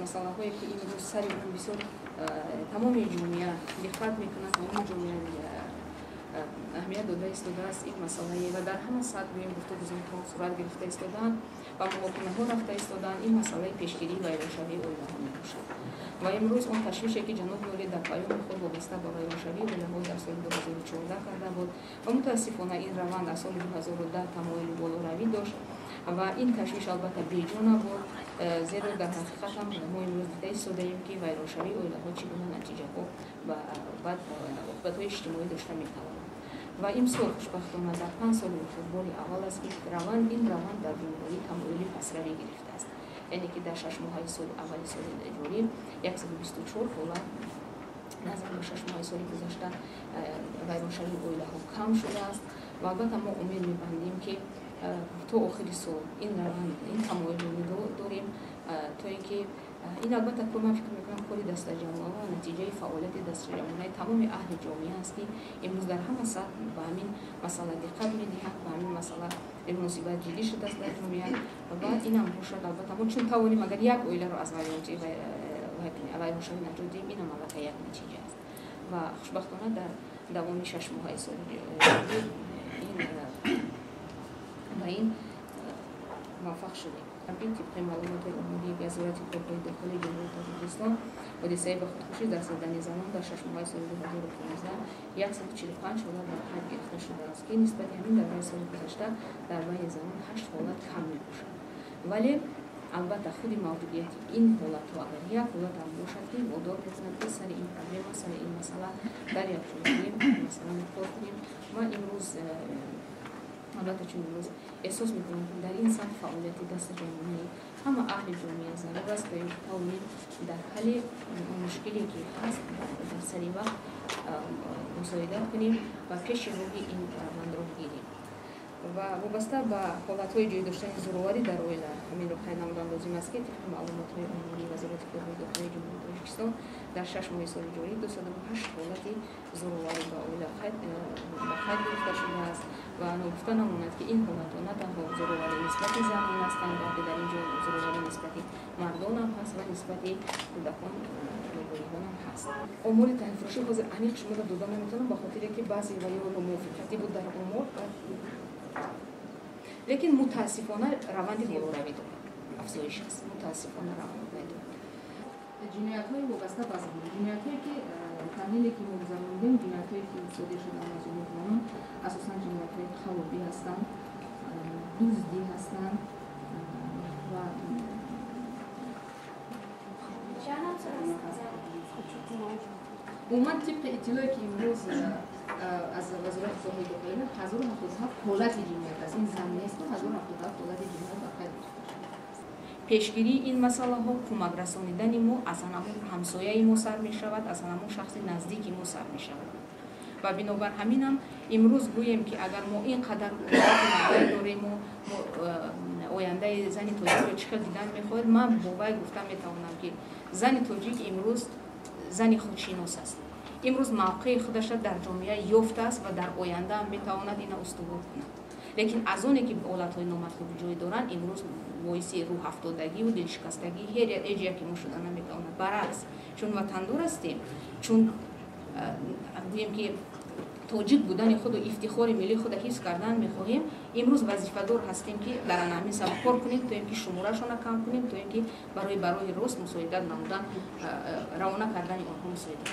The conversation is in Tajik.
масъалаҳое ки имрӯз сари он бисёр тамоми ҷомеа диққат мекунад, тамоми ҷомеа аҳамият дода истодааст ин масъалае ва дар ҳама сатҳ гуфтугӯҳо сурат гирифта истодаанд ва муҳокимаҳо рафта истодаанд. ин масъалаи пешгирии вайроншавии оилаҳо мебошад ва имрӯз он ташвише ки ҷаноб нурӣ дар паёми худ вобаста ба вайроншавии оилаҳо дар соли 2014 карда буд ва мутаассифона ин раванд аз соли 2010 тамоили болоравӣ дошт ва ин ташвиш албатта беҷо набуд, зеро дар ҳақиқат ҳам мо имрӯз дида истодаем ки вайроншавии оилаҳо чӣ гуна натиҷаҳо ва баъд оқибатҳои иҷтимоӣ дошта метавонад. ва имсол хушбахтона дар 5 соли охир бори аввал аст ки ин раванд дар ҷумҳурӣ тамоили пасравӣ гирифтааст, яъне ки дар 6 моҳаи соли аввали соли ҷорӣ 124 ҳолат назар ба 6 моҳаи соли гузашта вайроншавии оилаҳо кам шудааст ва албатта мо умед мебандем ки то охири сол ин раванд ин тамоилро дорем, тое ки ин албатта ман фикр мекунам кори дастаҷамоа ва натиҷаи фаъолияти дастаҷамоаи тамоми аҳли ҷомеа аст ки имрӯз дар ҳама сатҳ ба ҳамин масъала диққат медиҳад, ба ҳамин масъала муносибат ҷиддӣ шудааст дар ҷомеа ва инам бошад. Албатта мо чун тавонем агар як оиларо аз вайроншавӣ наҷот диҳем, инам албатта як натиҷа аст ва хушбахтона дар давоми 6 моҳаи соли ба ин муваффақ шудем. طبق معلومات عمومی وزارت کارهای داخل جمهوری تاجیکستان حادثه به خودکشی دست زدن زنان در 6 ماه سال 2015 145 حالت در حد گرفته شده است که نسبت همین در سال گذشته در بین زنان 8 حالت کم می‌باشد. ولی البته خود موجودیت این حالت و اگر یک حالت هم باشد که وادار می‌کند که سر این پروبلم سر این مسئله در یک جمهوری مثلا کار کنیم و امروز البته چون امروز احساس میکنم که در این سطح فعالیت دست جمعی همه اهل جامعه ضرور است که توانیم در حل مشکلی که هست در سری وقت مساعده کنیم و پیش روی این روند رو بگیریم و وابسته به حالت‌های جای داشتن ضروری در اویلا همین رو خیلی نمودن لازم است که طبق معلومات‌های عمومی وزارت کارهای داخلی جمهوری تاجیکستان در 6 ماه سال جاری 208 حالت ضروری به اویلا خیلی گرفته شده است و نکته نماند که این حالت‌ها نه تنها ضروری نسبت زنان هستند بلکه در اینجا ضروری نسبت مردان هم هست و نسبت کودکان نوجوانان هم هست. امور تحفظی حاضر عمیق شما را دادن نمیتونم به خاطر که بعضی ویران موافقتی بود در امور لیکن متاسفانه روند بالاروی دارد، افزایش است. متاسفانه روند ندارد. جنایت‌های وابسته به زنان، جنایت‌هایی که تحلیلی که ما گذروندیم، جنایت‌هایی که صادر شدن از جنایت‌کنان اساساً جنایت‌های خرابی هستند، دزدی هستند و عموماً طبق اطلاعی که امروز از وزارت کارهای داخلی 1077 حالت جنایت است. این زن نیست، 1077 حالت جنایت در خیلی پیشگیری این مسئله ها کمک رسانیدن ما از همون همسایه ما سر می شود، از همون شخص نزدیک ما سر می شود و بنابر همین هم امروز گوییم که اگر ما اینقدر قدرت داریم و آینده زن تاجیک رو چقدر دیدن میخواهد، من باور گفتم میتوانم که زن تاجیک امروز زن خودشیناس است. امروز موقع خودش در جامعه یافته است و در آینده هم میتواند این استوار کند. لیکن از اونی که حالت‌های نامطلوب جای دارند امروز باعث روح افتادگی و دلشکستگی هیچ یکی ما شدن نمیتواند. برعکس چون وطندار هستیم، چون گوییم که تاجیک بودن خود و افتخار ملی خود حس کردن میخواهیم، امروز وظیفه‌دار هستیم که در همین سمت کار کنیم تا اینکه شماره‌شان را کم کنیم، تا اینکه برای راست مساعدت نمودن روانه کردن آنها مساعدت